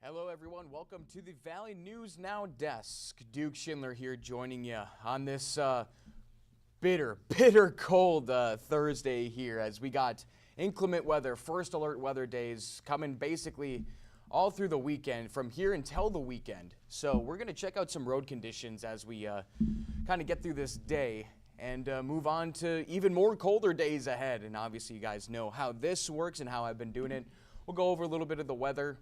Hello everyone, welcome to the Valley News Now desk. Duke Schindler here joining you on this bitter cold Thursday here as we got inclement weather, first alert weather days coming basically all through the weekend, from here until the weekend. So we're going to check out some road conditions as we kind of get through this day and move on to even more colder days ahead. And obviously you guys know how this works and how I've been doing it. We'll go over a little bit of the weather,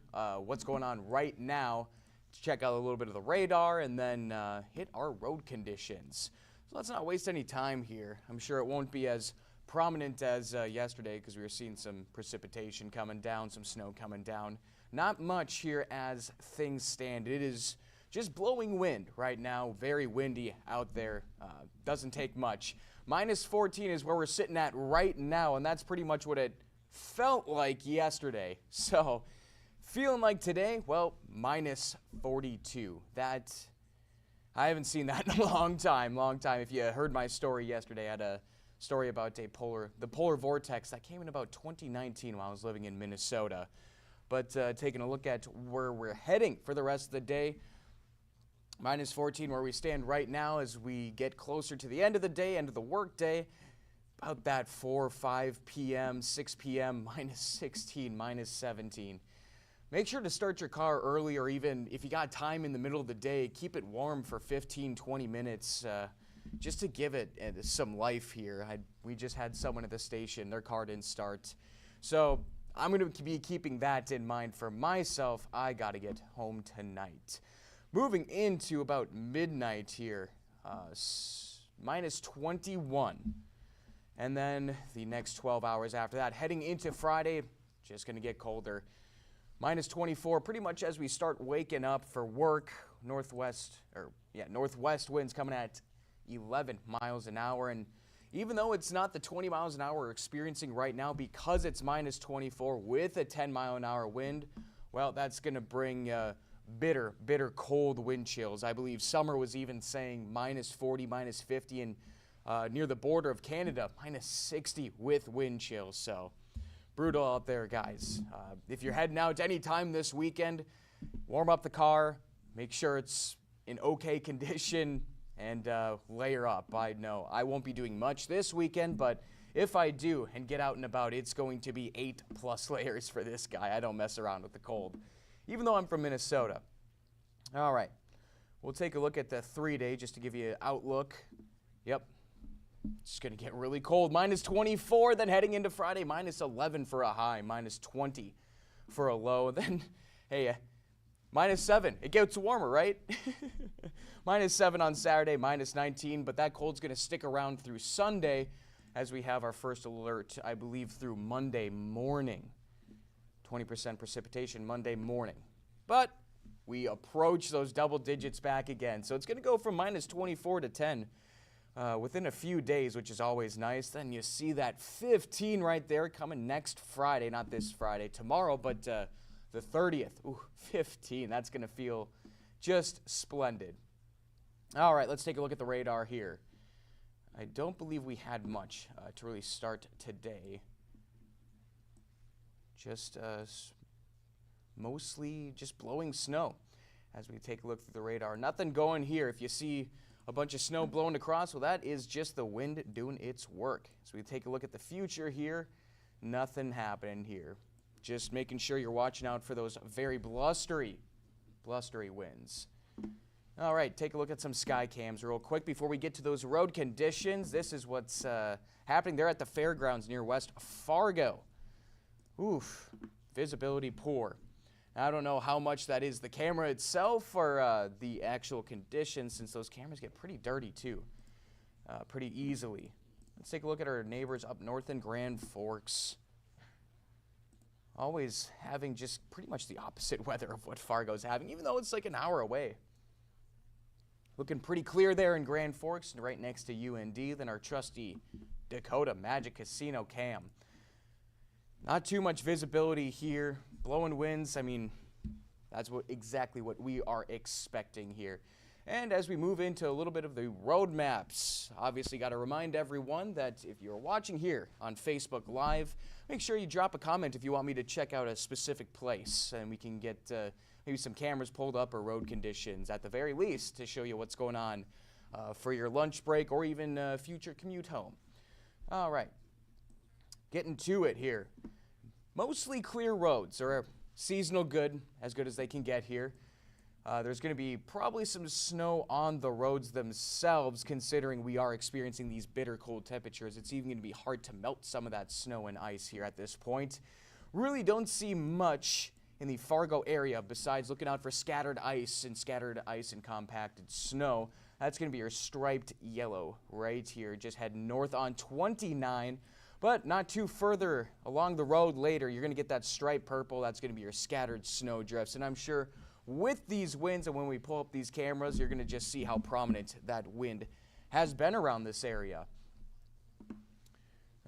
what's going on right now, to check out a little bit of the radar, and then hit our road conditions. So let's not waste any time here. I'm sure it won't be as prominent as yesterday because we were seeing some precipitation coming down, some snow coming down. Not much here as things stand. It is just blowing wind right now, very windy out there. Doesn't take much. Minus 14 is where we're sitting at right now, and that's pretty much what it felt like yesterday. So feeling like today, well, minus 42. That, I haven't seen that in a long time. If you heard my story yesterday, I had a story about the polar vortex that came in about 2019 while I was living in Minnesota. But taking a look at where we're heading for the rest of the day, minus 14 where we stand right now as we get closer to the end of the day, end of the work day. About that 4 or 5 p.m., 6 p.m., minus 16, minus 17. Make sure to start your car early, or even if you got time in the middle of the day, keep it warm for 15, 20 minutes just to give it some life here. We just had someone at the station, their car didn't start. So I'm going to be keeping that in mind for myself. I got to get home tonight. Moving into about midnight here, minus 21. And then the next 12 hours after that, heading into Friday, just going to get colder. Minus 24, pretty much as we start waking up for work. Northwest winds coming at 11 miles an hour. And even though it's not the 20 miles an hour we're experiencing right now, because it's minus 24 with a 10-mile-an-hour wind, well, that's going to bring bitter cold wind chills. I believe Summer was even saying minus 40, minus 50, and near the border of Canada, minus 60 with wind chills. So brutal out there, guys. If you're heading out any time this weekend, warm up the car, make sure it's in okay condition, and layer up. I know I won't be doing much this weekend, but if I do and get out and about, it's going to be 8+ layers for this guy. I don't mess around with the cold, even though I'm from Minnesota. All right, we'll take a look at the 3-day just to give you an outlook. Yep. It's going to get really cold. Minus 24, then heading into Friday, minus 11 for a high, minus 20 for a low. Then, hey, minus 7. It gets warmer, right? Minus 7 on Saturday, minus 19, but that cold's going to stick around through Sunday as we have our first alert, I believe, through Monday morning. 20% precipitation Monday morning. But we approach those double digits back again. So it's going to go from minus 24 to 10. Within a few days, which is always nice. Then you see that 15 right there coming next Friday, not this Friday, tomorrow, but the 30th. Ooh, 15. That's going to feel just splendid. All right, let's take a look at the radar here. I don't believe we had much to really start today. Just mostly just blowing snow as we take a look through the radar. Nothing going here. If you see a bunch of snow blowing across, well, that is just the wind doing its work. So we take a look at the future here. Nothing happening here. Just making sure you're watching out for those very blustery winds. All right, take a look at some sky cams real quick before we get to those road conditions. This is what's happening there at the fairgrounds near West Fargo. Oof, visibility poor. I don't know how much that is the camera itself or the actual conditions, since those cameras get pretty dirty too, pretty easily. Let's take a look at our neighbors up north in Grand Forks. Always having just pretty much the opposite weather of what Fargo's having, even though it's like an hour away. Looking pretty clear there in Grand Forks, and right next to UND, then our trusty Dakota Magic Casino cam. Not too much visibility here. Blowing winds, I mean, that's exactly what we are expecting here. And as we move into a little bit of the road maps, obviously got to remind everyone that if you're watching here on Facebook Live, make sure you drop a comment if you want me to check out a specific place, and we can get maybe some cameras pulled up or road conditions at the very least to show you what's going on for your lunch break or even future commute home. All right, getting to it here. Mostly clear roads, or seasonal good as they can get here. There's going to be probably some snow on the roads themselves, considering we are experiencing these bitter cold temperatures. It's even going to be hard to melt some of that snow and ice here at this point. Really don't see much in the Fargo area besides looking out for scattered ice and compacted snow. That's going to be your striped yellow right here. Just head north on 29, but not too further along the road later, you're going to get that striped purple. That's going to be your scattered snow drifts. And I'm sure with these winds and when we pull up these cameras, you're going to just see how prominent that wind has been around this area.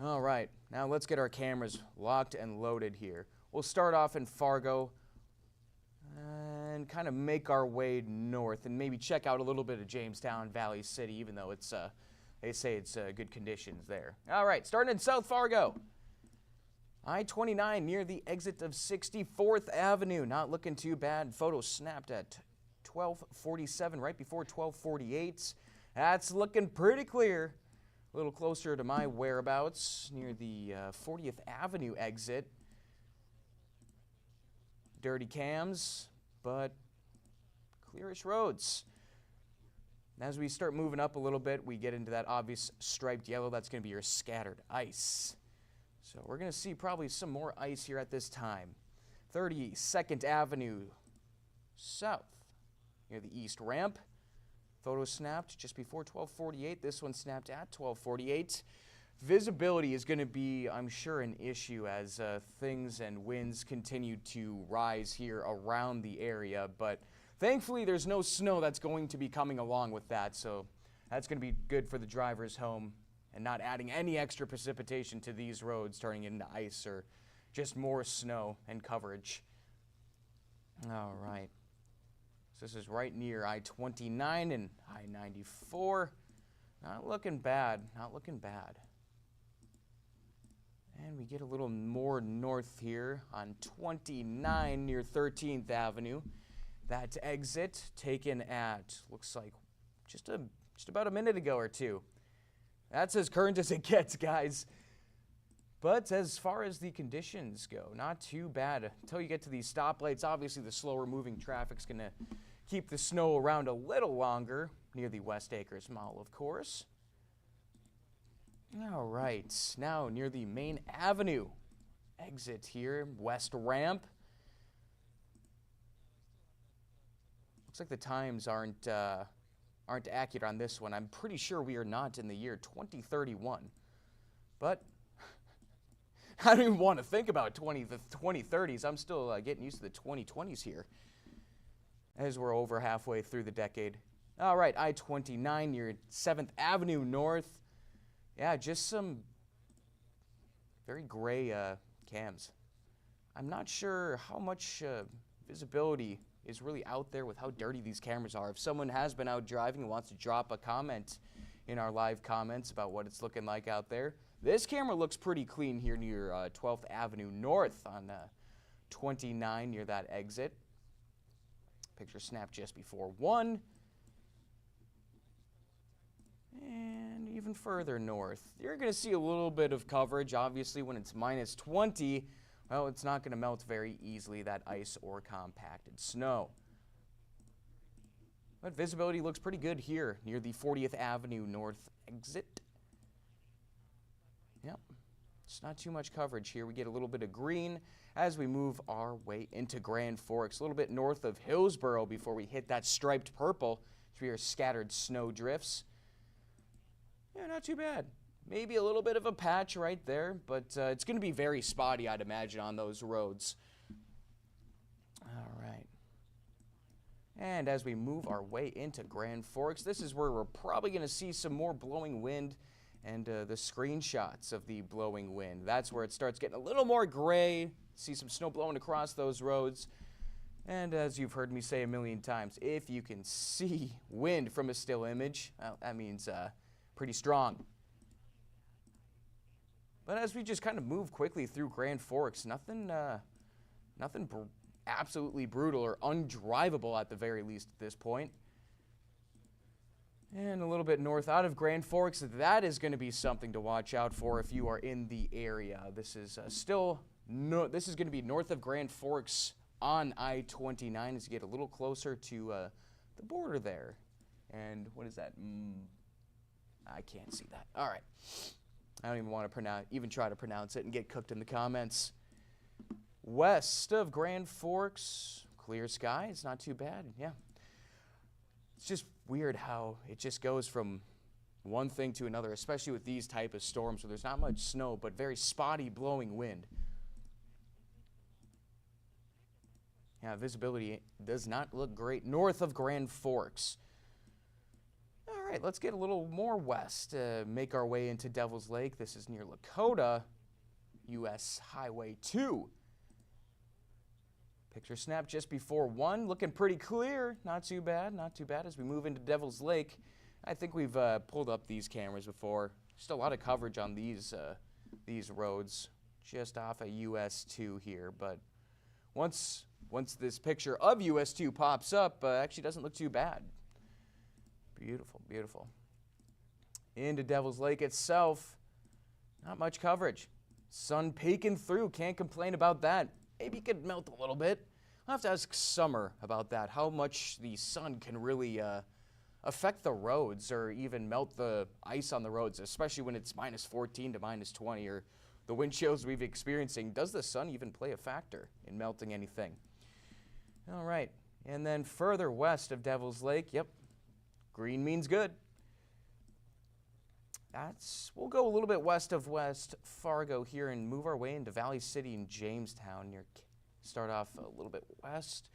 All right, now let's get our cameras locked and loaded here. We'll start off in Fargo and kind of make our way north and maybe check out a little bit of Jamestown, Valley City, even though it's they say it's good conditions there. All right, starting in South Fargo. I-29 near the exit of 64th Avenue. Not looking too bad. Photo snapped at 12:47, right before 12:48. That's looking pretty clear. A little closer to my whereabouts near the 40th Avenue exit. Dirty cams, but clearish roads. As we start moving up a little bit, we get into that obvious striped yellow. That's going to be your scattered ice. So we're going to see probably some more ice here at this time. 32nd Avenue south near the east ramp. Photo snapped just before 12:48. This one snapped at 12:48. Visibility is going to be, I'm sure, an issue as things and winds continue to rise here around the area. But thankfully, there's no snow that's going to be coming along with that. So that's going to be good for the drivers home and not adding any extra precipitation to these roads, turning into ice or just more snow and coverage. All right. So this is right near I-29 and I-94. Not looking bad, not looking bad. And we get a little more north here on 29 near 13th Avenue. That exit taken at, looks like, just about a minute ago or two. That's as current as it gets, guys. But as far as the conditions go, not too bad. Until you get to these stoplights, obviously the slower moving traffic's going to keep the snow around a little longer near the West Acres Mall, of course. All right, now near the Main Avenue exit here, West Ramp. Looks like the times aren't accurate on this one. I'm pretty sure we are not in the year 2031. But I don't even want to think about the 2030s. I'm still getting used to the 2020s here as we're over halfway through the decade. All right, I-29 near 7th Avenue North. Yeah, just some very gray cams. I'm not sure how much visibility is really out there with how dirty these cameras are. If someone has been out driving and wants to drop a comment in our live comments about what it's looking like out there. This camera looks pretty clean here near 12th Avenue North on 29 near that exit. Picture snapped just before 1. And even further north, you're going to see a little bit of coverage. Obviously, when it's minus 20, well, it's not going to melt very easily, that ice or compacted snow. But visibility looks pretty good here near the 40th Avenue North exit. Yep, it's not too much coverage here. We get a little bit of green as we move our way into Grand Forks, a little bit north of Hillsboro before we hit that striped purple, which are scattered snow drifts. Yeah, not too bad. Maybe a little bit of a patch right there, but it's going to be very spotty, I'd imagine, on those roads. All right. And as we move our way into Grand Forks, this is where we're probably going to see some more blowing wind and the screenshots of the blowing wind. That's where it starts getting a little more gray. See some snow blowing across those roads. And as you've heard me say a million times, if you can see wind from a still image, well, that means pretty strong. But as we just kind of move quickly through Grand Forks, nothing absolutely brutal or undrivable at the very least at this point. And a little bit north out of Grand Forks, that is going to be something to watch out for if you are in the area. This is this is going to be north of Grand Forks on I-29 as you get a little closer to the border there. And what is that? I can't see that. All right. I don't even want to even try to pronounce it and get cooked in the comments. West of Grand Forks, clear sky. It's not too bad. Yeah. It's just weird how it just goes from one thing to another, especially with these type of storms where there's not much snow, but very spotty blowing wind. Yeah, visibility does not look great north of Grand Forks. All right, let's get a little more west, make our way into Devil's Lake. This is near Lakota, U.S. Highway 2. Picture snap just before 1, looking pretty clear. Not too bad, not too bad. As we move into Devil's Lake, I think we've pulled up these cameras before. Just a lot of coverage on these roads, just off of US 2 here. But once this picture of US 2 pops up, actually doesn't look too bad. Beautiful, beautiful. Into Devil's Lake itself, not much coverage. Sun peeking through, can't complain about that. Maybe it could melt a little bit. I'll have to ask Summer about that, how much the sun can really affect the roads or even melt the ice on the roads, especially when it's minus 14 to minus 20 or the wind chills we've experiencing. Does the sun even play a factor in melting anything? All right, and then further west of Devil's Lake, yep, green means good. We'll go a little bit west of West Fargo here and move our way into Valley City and Jamestown. Start off a little bit west.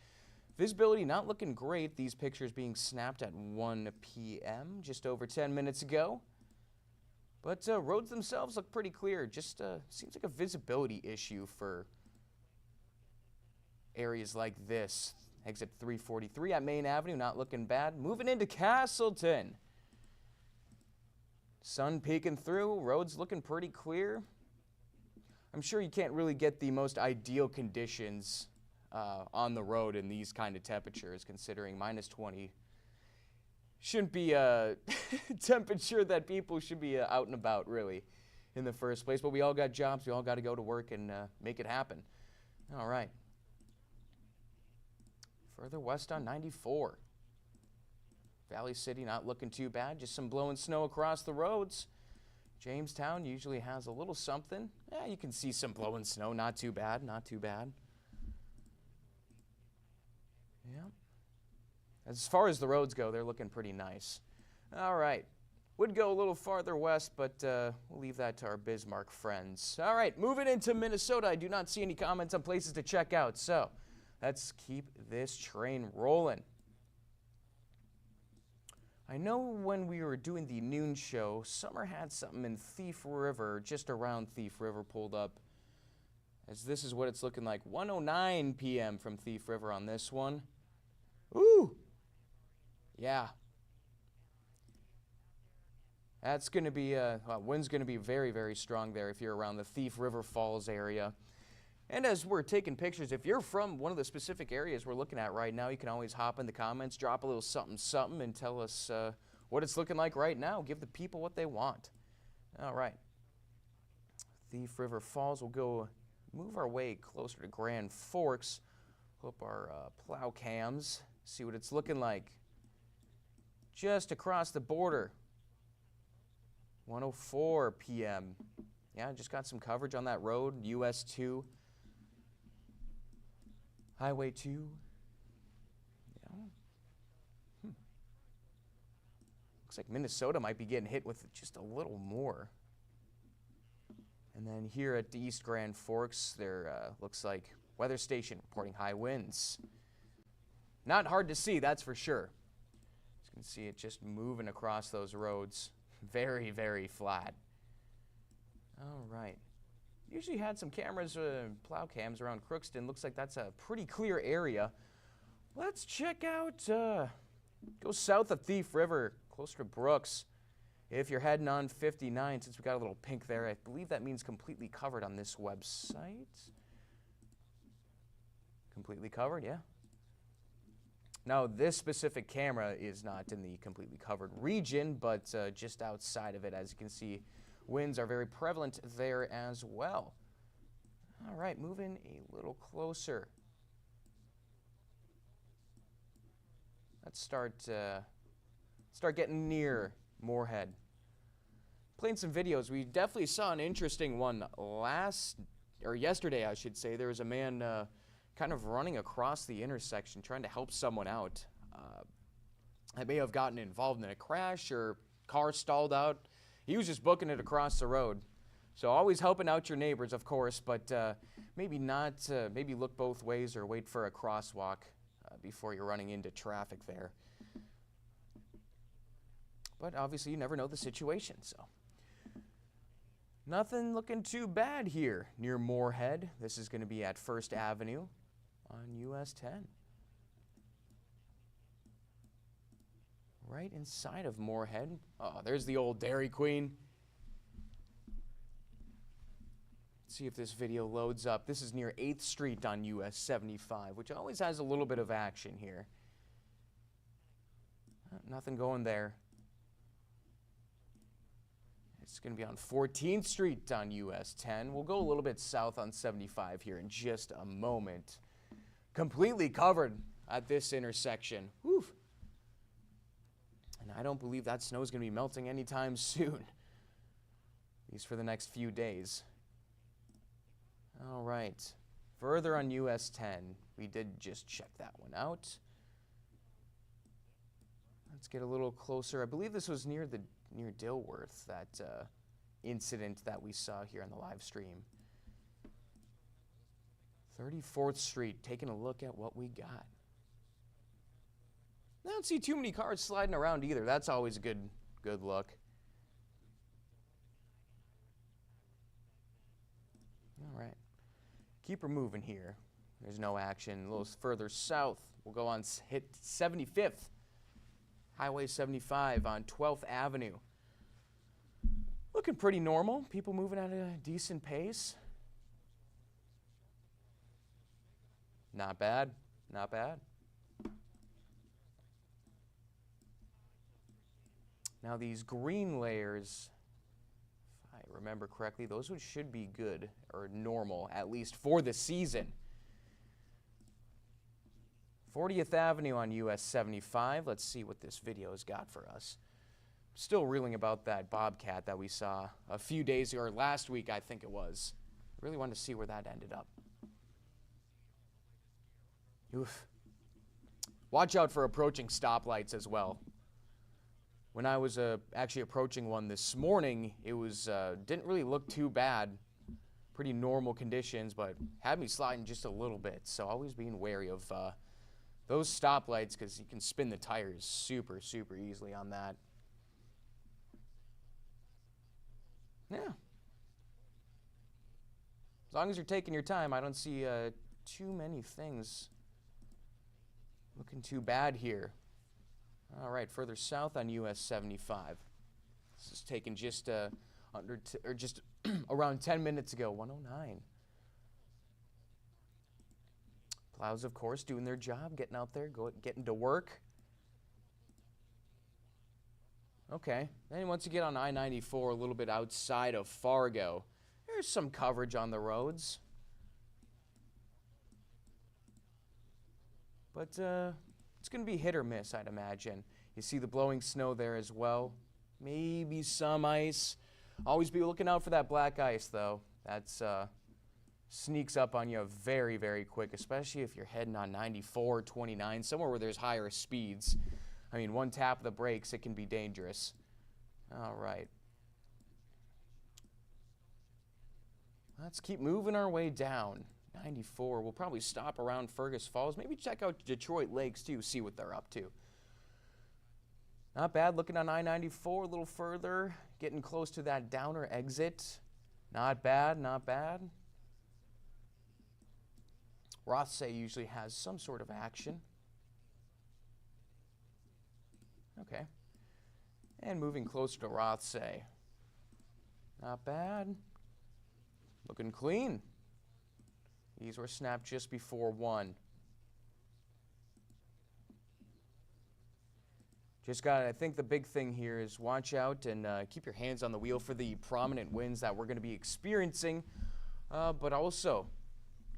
Visibility not looking great. These pictures being snapped at 1 p.m. just over 10 minutes ago. But roads themselves look pretty clear. Just seems like a visibility issue for areas like this. Exit 343 at Main Avenue, not looking bad. Moving into Castleton. Sun peeking through, roads looking pretty clear. I'm sure you can't really get the most ideal conditions on the road in these kind of temperatures, considering minus 20 shouldn't be a temperature that people should be out and about, really, in the first place. But we all got jobs. We all got to go to work and make it happen. All right. Further west on 94. Valley City not looking too bad, just some blowing snow across the roads. Jamestown usually has a little something. Yeah, you can see some blowing snow, not too bad, not too bad. Yeah. As far as the roads go, they're looking pretty nice. All right. Would go a little farther west, but we'll leave that to our Bismarck friends. All right, moving into Minnesota. I do not see any comments on places to check out, so let's keep this train rolling. I know when we were doing the noon show, Summer had something in Thief River, just around Thief River, pulled up. As this is what it's looking like. 1:09 p.m. from Thief River on this one. Ooh! Yeah. That's going to be, wind's going to be very, very strong there if you're around the Thief River Falls area. And as we're taking pictures, if you're from one of the specific areas we're looking at right now, you can always hop in the comments, drop a little something, something, and tell us what it's looking like right now. Give the people what they want. All right. Thief River Falls, we'll go move our way closer to Grand Forks, pull up our plow cams, see what it's looking like. Just across the border, 1:04 p.m. Yeah, just got some coverage on that road, US 2. Highway 2. Yeah. Looks like Minnesota might be getting hit with just a little more. And then here at the East Grand Forks, there looks like weather station reporting high winds. Not hard to see, that's for sure. You can see it just moving across those roads. Very, very flat. All right. Usually had some cameras, plow cams around Crookston. Looks like that's a pretty clear area. Let's check out, go south of Thief River, closer to Brooks. If you're heading on 59, since we got a little pink there, I believe that means completely covered on this website. Completely covered, yeah. Now, this specific camera is not in the completely covered region, but just outside of it. As you can see, winds are very prevalent there as well. All right, moving a little closer. Let's start getting near Moorhead. Playing some videos. We definitely saw an interesting one yesterday, I should say. There was a man kind of running across the intersection trying to help someone out. I may have gotten involved in a crash or car stalled out. He was just booking it across the road. So always helping out your neighbors, of course, but maybe not. Maybe look both ways or wait for a crosswalk before you're running into traffic there. But obviously, you never know the situation, so. Nothing looking too bad here near Moorhead. This is going to be at 1st Avenue on US 10. Right inside of Moorhead. Oh, there's the old Dairy Queen. Let's see if this video loads up. This is near 8th Street on US 75, which always has a little bit of action here. Nothing going there. It's going to be on 14th Street on US 10. We'll go a little bit south on 75 here in just a moment. Completely covered at this intersection. Whew. And I don't believe that snow is going to be melting anytime soon. At least for the next few days. All right. Further on US 10. We did just check that one out. Let's get a little closer. I believe this was near Dilworth, that incident that we saw here on the live stream. 34th Street, taking a look at what we got. I don't see too many cars sliding around either. That's always a good look. All right. Keep her moving here. There's no action. A little further south, we'll go on hit 75th. Highway 75 on 12th Avenue. Looking pretty normal. People moving at a decent pace. Not bad. Not bad. Now these green layers, if I remember correctly, those should be good or normal, at least for the season. 40th Avenue on US 75. Let's see what this video has got for us. Still reeling about that Bobcat that we saw a few days ago, or last week I think it was. Really wanted to see where that ended up. Oof. Watch out for approaching stoplights as well. When I was actually approaching one this morning, it was didn't really look too bad. Pretty normal conditions, but had me sliding just a little bit. So always being wary of those stoplights, because you can spin the tires super easily on that. Yeah. As long as you're taking your time, I don't see too many things looking too bad here. All right, further south on US 75. This is taken just just around 10 minutes ago. 109. Plows, of course, doing their job, getting out there, getting to work. Okay, then once you get on I-94 a little bit outside of Fargo, there's some coverage on the roads. But it's going to be hit or miss, I'd imagine. You see the blowing snow there as well. Maybe some ice. Always be looking out for that black ice, though. That's sneaks up on you very quick, especially if you're heading on 94, 29, somewhere where there's higher speeds. I mean, one tap of the brakes, it can be dangerous. All right. Let's keep moving our way down. 94, we'll probably stop around Fergus Falls. Maybe check out Detroit Lakes, too, see what they're up to. Not bad, looking on I-94 a little further, getting close to that Downer exit. Not bad, not bad. Rothsay usually has some sort of action. Okay. And moving closer to Rothsay. Not bad. Looking clean. These were snapped just before 1. I think the big thing here is watch out and keep your hands on the wheel for the prominent winds that we're going to be experiencing, but also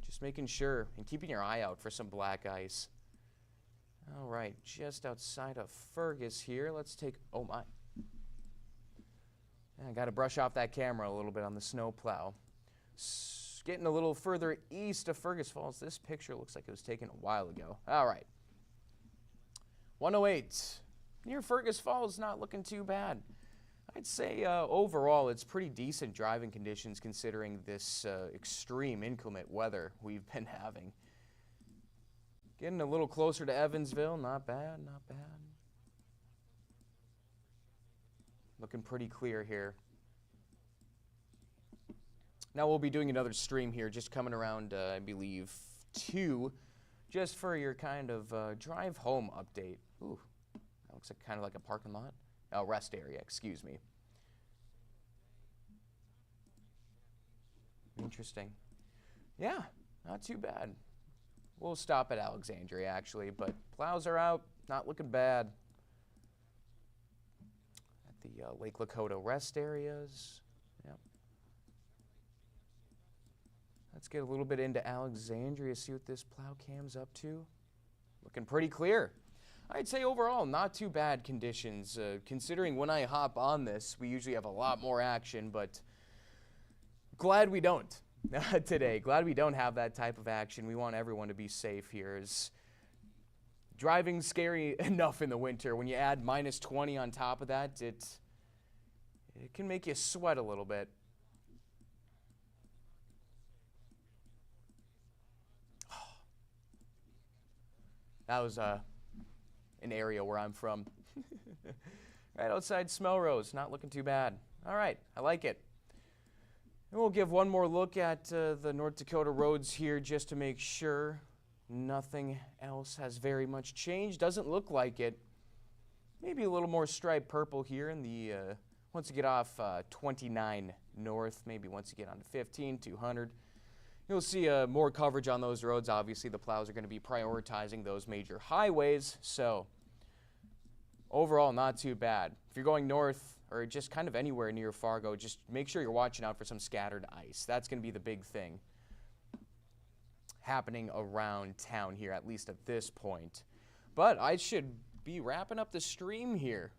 just making sure and keeping your eye out for some black ice. All right, just outside of Fergus here, let's take, oh my. I got to brush off that camera a little bit on the snowplow. Getting a little further east of Fergus Falls. This picture looks like it was taken a while ago. All right. 108. Near Fergus Falls, not looking too bad. I'd say overall it's pretty decent driving conditions considering this extreme inclement weather we've been having. Getting a little closer to Evansville, not bad, not bad. Looking pretty clear here. Now we'll be doing another stream here, just coming around, I believe, 2, just for your kind of drive home update. Ooh, that looks like kind of like a parking lot. Oh, rest area, excuse me. Interesting. Yeah, not too bad. We'll stop at Alexandria, actually, but plows are out, not looking bad. At the Lake Lakota rest areas. Yep. Let's get a little bit into Alexandria, see what this plow cam's up to. Looking pretty clear. I'd say overall, not too bad conditions. Considering when I hop on this, we usually have a lot more action, but glad we don't today. Glad we don't have that type of action. We want everyone to be safe here. Is driving scary enough in the winter. When you add minus 20 on top of that, it can make you sweat a little bit. That was an area where I'm from. Right outside Smelrose, not looking too bad. All right, I like it. And we'll give one more look at the North Dakota roads here just to make sure nothing else has very much changed. Doesn't look like it. Maybe a little more striped purple here in the, once you get off 29 north, maybe once you get onto 15, 200. You'll see more coverage on those roads. Obviously, the plows are going to be prioritizing those major highways. So overall, not too bad. If you're going north or just kind of anywhere near Fargo, just make sure you're watching out for some scattered ice. That's going to be the big thing happening around town here, at least at this point. But I should be wrapping up the stream here.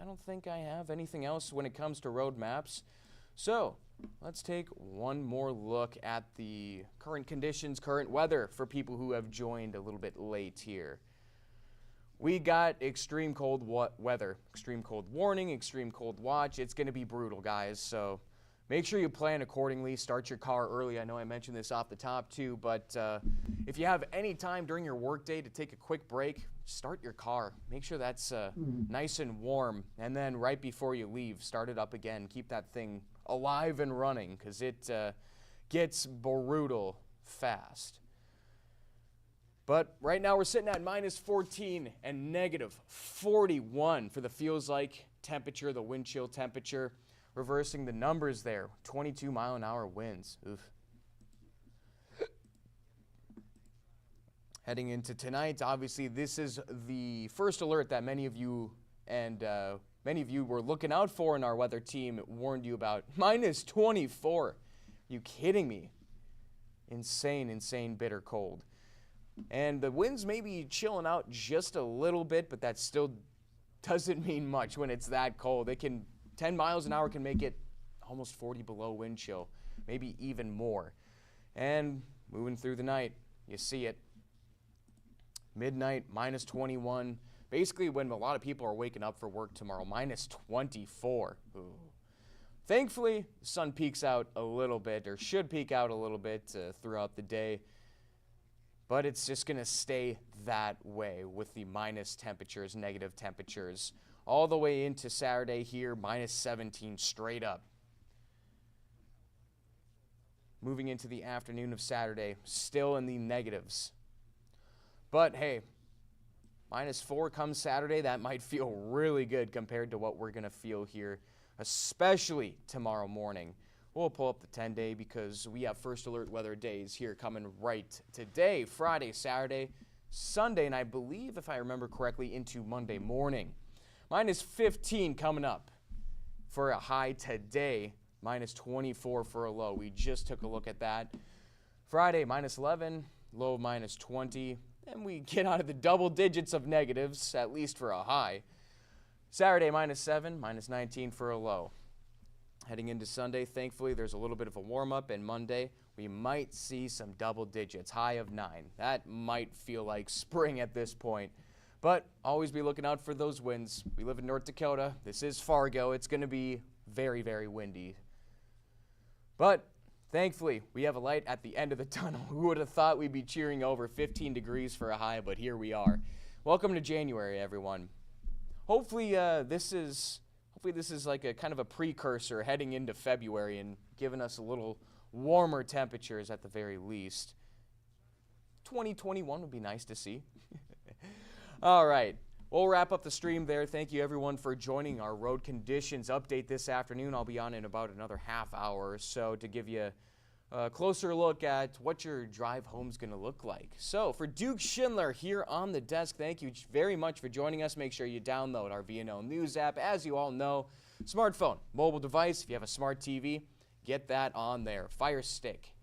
I don't think I have anything else when it comes to road maps. So let's take one more look at the current conditions, current weather for people who have joined a little bit late here. We got extreme cold weather, extreme cold warning, extreme cold watch. It's going to be brutal, guys. So make sure you plan accordingly. Start your car early. I know I mentioned this off the top too, but if you have any time during your workday to take a quick break, start your car. Make sure that's nice and warm. And then right before you leave, start it up again. Keep that thing alive and running because it gets brutal fast. But right now we're sitting at minus 14 and negative 41 for the feels like temperature, the wind chill temperature. Reversing the numbers there, 22 mile an hour winds. Oof. Heading into tonight, obviously this is the first alert that many of you were looking out for in our weather team warned you about. Minus 24. Are you kidding me? Insane, insane, bitter cold. And the winds may be chilling out just a little bit, but that still doesn't mean much when it's that cold. 10 miles an hour can make it almost 40 below wind chill, maybe even more. And moving through the night, you see it. Midnight, minus 21. Basically when a lot of people are waking up for work tomorrow, minus 24. Ooh. Thankfully, the sun peaks out a little bit, or should peak out a little bit throughout the day. But it's just going to stay that way with the minus temperatures, negative temperatures, all the way into Saturday here, minus 17 straight up. Moving into the afternoon of Saturday, still in the negatives. But hey, minus 4 comes Saturday. That might feel really good compared to what we're going to feel here, especially tomorrow morning. We'll pull up the 10-day because we have first alert weather days here coming right today, Friday, Saturday, Sunday, and I believe, if I remember correctly, into Monday morning. Minus 15 coming up for a high today. Minus 24 for a low. We just took a look at that. Friday, minus 11, low minus 20. And we get out of the double digits of negatives, at least for a high. Saturday, minus 7, minus 19 for a low. Heading into Sunday, thankfully, there's a little bit of a warm-up, and Monday, we might see some double digits, high of 9. That might feel like spring at this point, but always be looking out for those winds. We live in North Dakota. This is Fargo. It's going to be very, very windy. But thankfully, we have a light at the end of the tunnel. Who would have thought we'd be cheering over 15 degrees for a high, but here we are. Welcome to January, everyone. Hopefully this is like a kind of a precursor heading into February and giving us a little warmer temperatures at the very least. 2021 would be nice to see. All right, we'll wrap up the stream there. Thank you everyone for joining our road conditions update this afternoon. I'll be on in about another half hour or so to give you a closer look at what your drive home's going to look like. So for Duke Schindler here on the desk, thank you very much for joining us. Make sure you download our VNN News app. As you all know, smartphone, mobile device, if you have a smart TV, get that on there. Fire Stick,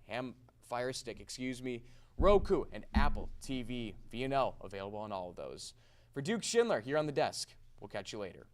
Roku, and Apple TV, VNL, available on all of those. For Duke Schindler here on the desk, we'll catch you later.